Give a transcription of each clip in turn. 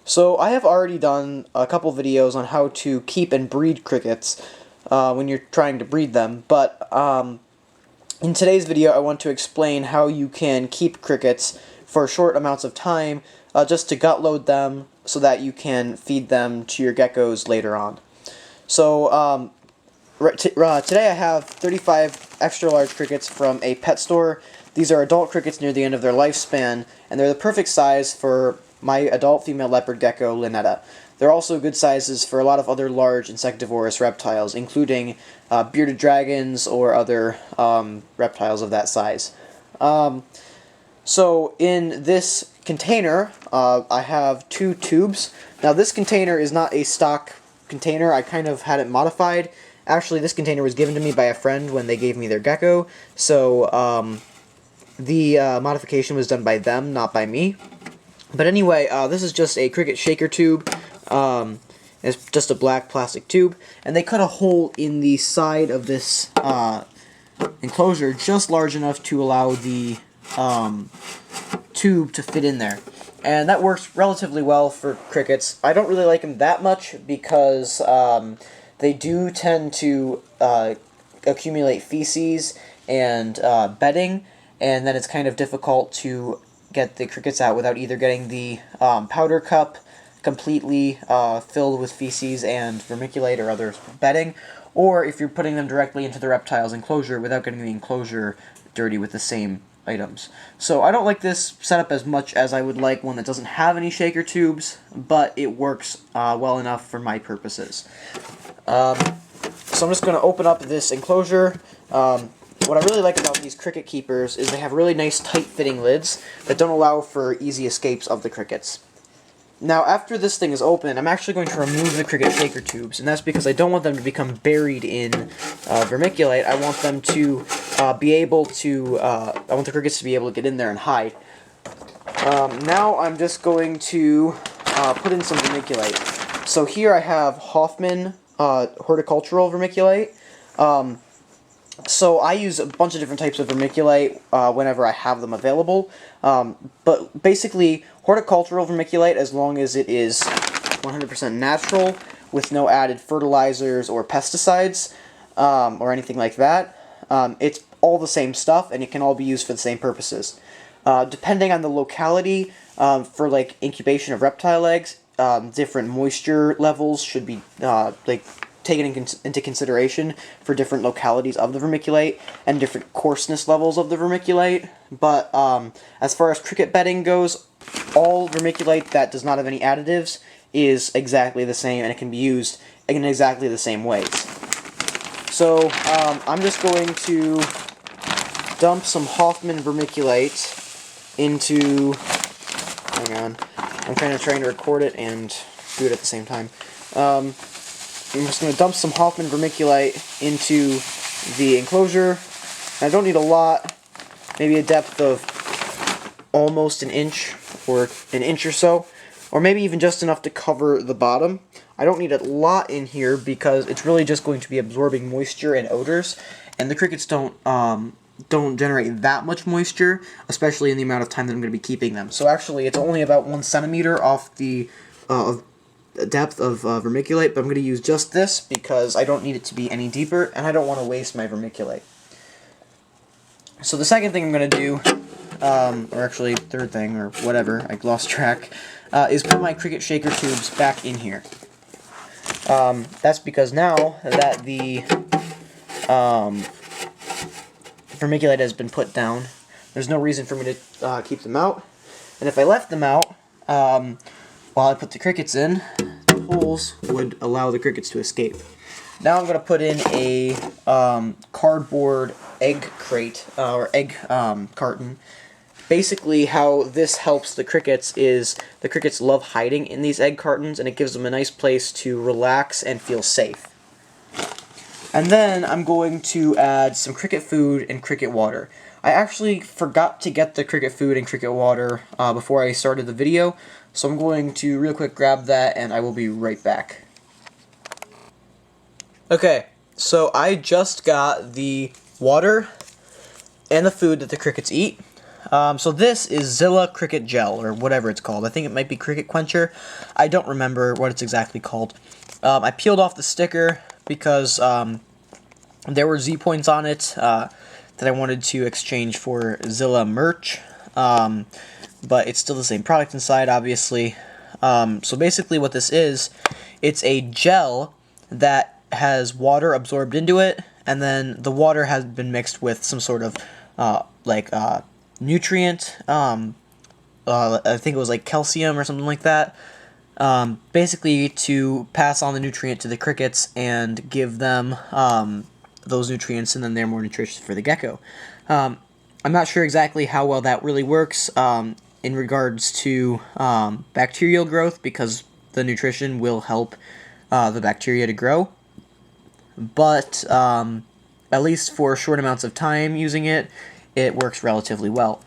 So I have already done a couple videos on how to keep and breed crickets when you're trying to breed them, but in today's video I want to explain how you can keep crickets for short amounts of time just to gut load them so that you can feed them to your geckos later on. So today I have 35 extra large crickets from a pet store. These are adult crickets near the end of their lifespan, and they're the perfect size for my adult female leopard gecko, Lynetta. They're also good sizes for a lot of other large insectivorous reptiles, including bearded dragons or other reptiles of that size. So in this container, I have 2 tubes. Now this container is not a stock container. I kind of had it modified. Actually, this container was given to me by a friend when they gave me their gecko, so the modification was done by them, not by me. But anyway, this is just a cricket shaker tube. It's just a black plastic tube, and they cut a hole in the side of this enclosure just large enough to allow the tube to fit in there. And that works relatively well for crickets. I don't really like them that much because they do tend to accumulate feces and bedding, and then it's kind of difficult to get the crickets out without either getting the powder cup completely filled with feces and vermiculite or other bedding, or if you're putting them directly into the reptile's enclosure without getting the enclosure dirty with the same items. So I don't like this setup as much as I would like one that doesn't have any shaker tubes, but it works well enough for my purposes. So I'm just going to open up this enclosure. What I really like about these cricket keepers is they have really nice tight-fitting lids that don't allow for easy escapes of the crickets. Now, after this thing is open, I'm actually going to remove the cricket shaker tubes, and that's because I don't want them to become buried in vermiculite. I want them to be able to, I want the crickets to be able to get in there and hide. Now I'm just going to put in some vermiculite. So here I have Hoffman horticultural vermiculite. So I use a bunch of different types of vermiculite whenever I have them available, but basically horticultural vermiculite, as long as it is 100% natural with no added fertilizers or pesticides or anything like that, it's all the same stuff and it can all be used for the same purposes. Depending on the locality, for like incubation of reptile eggs, different moisture levels should be taken into consideration for different localities of the vermiculite and different coarseness levels of the vermiculite. But as far as cricket bedding goes, all vermiculite that does not have any additives is exactly the same, and it can be used in exactly the same ways. So I'm just going to dump some Hoffman vermiculite into, hang on, I'm kind of trying to record it and do it at the same time. I'm just going to dump some Hoffman vermiculite into the enclosure. I don't need a lot, maybe a depth of almost an inch or an inch or so, or maybe even just enough to cover the bottom. I don't need a lot in here because it's really just going to be absorbing moisture and odors, and the crickets don't generate that much moisture, especially in the amount of time that I'm going to be keeping them. So actually, it's only about 1 centimeter off the depth of vermiculite, but I'm going to use just this because I don't need it to be any deeper, and I don't want to waste my vermiculite. So the second thing I'm going to do, or actually third thing, or whatever, I lost track, is put my cricket shaker tubes back in here. That's because now that the vermiculite has been put down, there's no reason for me to keep them out. And if I left them out while I put the crickets in, the holes would allow the crickets to escape. Now I'm going to put in a cardboard egg crate, or egg carton. Basically how this helps the crickets is the crickets love hiding in these egg cartons, and it gives them a nice place to relax and feel safe. And then I'm going to add some cricket food and cricket water. I actually forgot to get the cricket food and cricket water before I started the video, so I'm going to real quick grab that and I will be right back. Okay, so I just got the water and the food that the crickets eat. So this is Zilla Cricket Gel, or whatever it's called. I think it might be Cricket Quencher. I don't remember what it's exactly called. I peeled off the sticker because there were Z points on it that I wanted to exchange for Zilla merch. But it's still the same product inside, obviously. So basically what this is, it's a gel that has water absorbed into it, and then the water has been mixed with some sort of nutrient. I think it was like calcium or something like that. Basically to pass on the nutrient to the crickets and give them those nutrients, and then they're more nutritious for the gecko. I'm not sure exactly how well that really works in regards to bacterial growth, because the nutrition will help the bacteria to grow. But at least for short amounts of time using it, it works relatively well.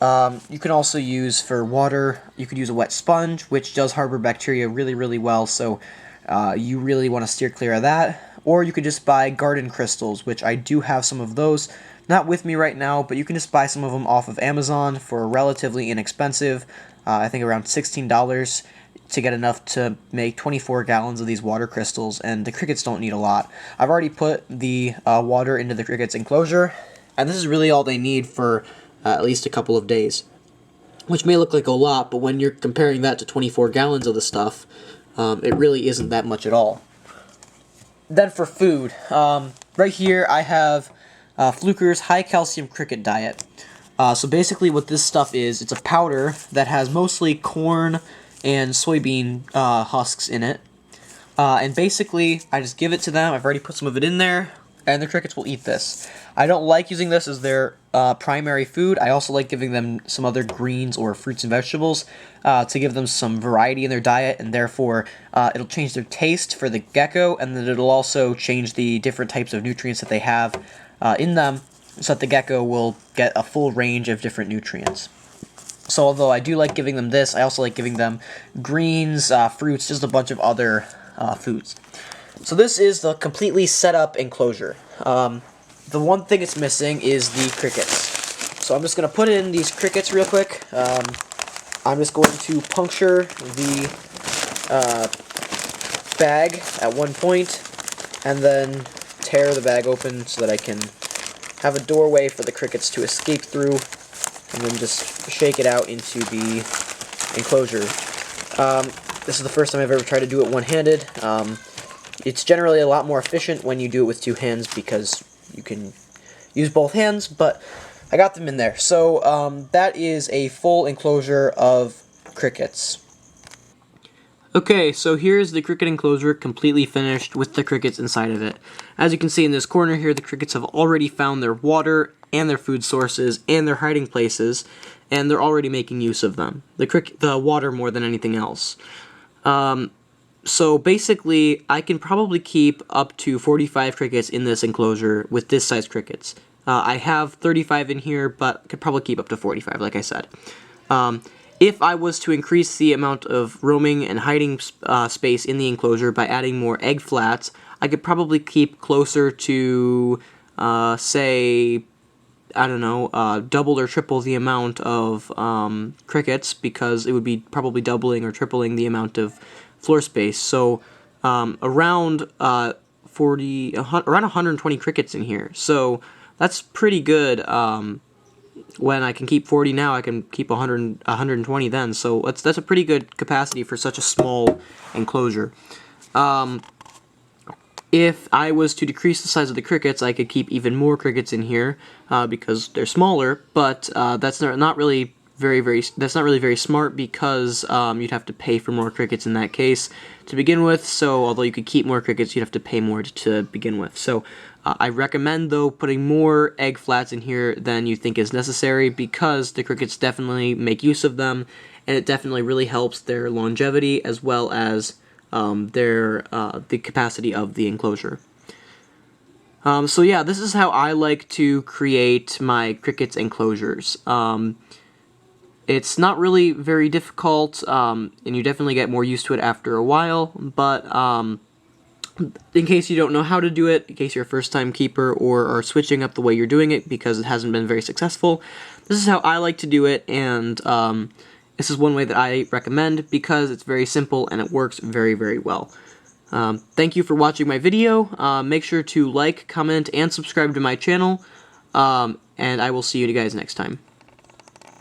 You can also use for water, you could use a wet sponge, which does harbor bacteria really, really well, so you really want to steer clear of that. Or you could just buy garden crystals, which I do have some of those. Not with me right now, but you can just buy some of them off of Amazon for relatively inexpensive. I think around $16 to get enough to make 24 gallons of these water crystals, and the crickets don't need a lot. I've already put the water into the crickets' enclosure, and this is really all they need for at least a couple of days. Which may look like a lot, but when you're comparing that to 24 gallons of the stuff, it really isn't that much at all. Then for food, right here I have Fluker's High Calcium Cricket Diet. So basically what this stuff is, it's a powder that has mostly corn and soybean husks in it. And basically, I just give it to them. I've already put some of it in there, and the crickets will eat this. I don't like using this as their primary food. I also like giving them some other greens or fruits and vegetables to give them some variety in their diet, and therefore it'll change their taste for the gecko, and then it'll also change the different types of nutrients that they have in them, so that the gecko will get a full range of different nutrients. So although I do like giving them this, I also like giving them greens, fruits, just a bunch of other foods. So this is the completely set up enclosure. The one thing it's missing is the crickets. So I'm just going to put in these crickets real quick. I'm just going to puncture the bag at one point, and then tear the bag open so that I can have a doorway for the crickets to escape through, and then just shake it out into the enclosure. This is the first time I've ever tried to do it one-handed. It's generally a lot more efficient when you do it with two hands because you can use both hands, but I got them in there. So that is a full enclosure of crickets. Okay, so here's the cricket enclosure completely finished with the crickets inside of it. As you can see in this corner here, the crickets have already found their water and their food sources and their hiding places, and they're already making use of them. The water more than anything else. So basically, I can probably keep up to 45 crickets in this enclosure with this size crickets. I have 35 in here, but could probably keep up to 45, like I said. If I was to increase the amount of roaming and hiding space in the enclosure by adding more egg flats, I could probably keep closer to, say, I don't know, double or triple the amount of crickets, because it would be probably doubling or tripling the amount of floor space. So around 120 crickets in here. So that's pretty good. When I can keep 40 now, I can keep 120 then. So that's a pretty good capacity for such a small enclosure. If I was to decrease the size of the crickets, I could keep even more crickets in here because they're smaller. But that's not really very smart, because you'd have to pay for more crickets in that case to begin with. So although you could keep more crickets, you'd have to pay more to begin with. So I recommend, though, putting more egg flats in here than you think is necessary, because the crickets definitely make use of them, and it definitely really helps their longevity as well as the capacity of the enclosure. So yeah, this is how I like to create my crickets enclosures. It's not really very difficult, and you definitely get more used to it after a while, but in case you don't know how to do it, in case you're a first-time keeper or are switching up the way you're doing it because it hasn't been very successful, this is how I like to do it, and this is one way that I recommend because it's very simple and it works very, very well. Thank you for watching my video. Make sure to like, comment, and subscribe to my channel, and I will see you guys next time.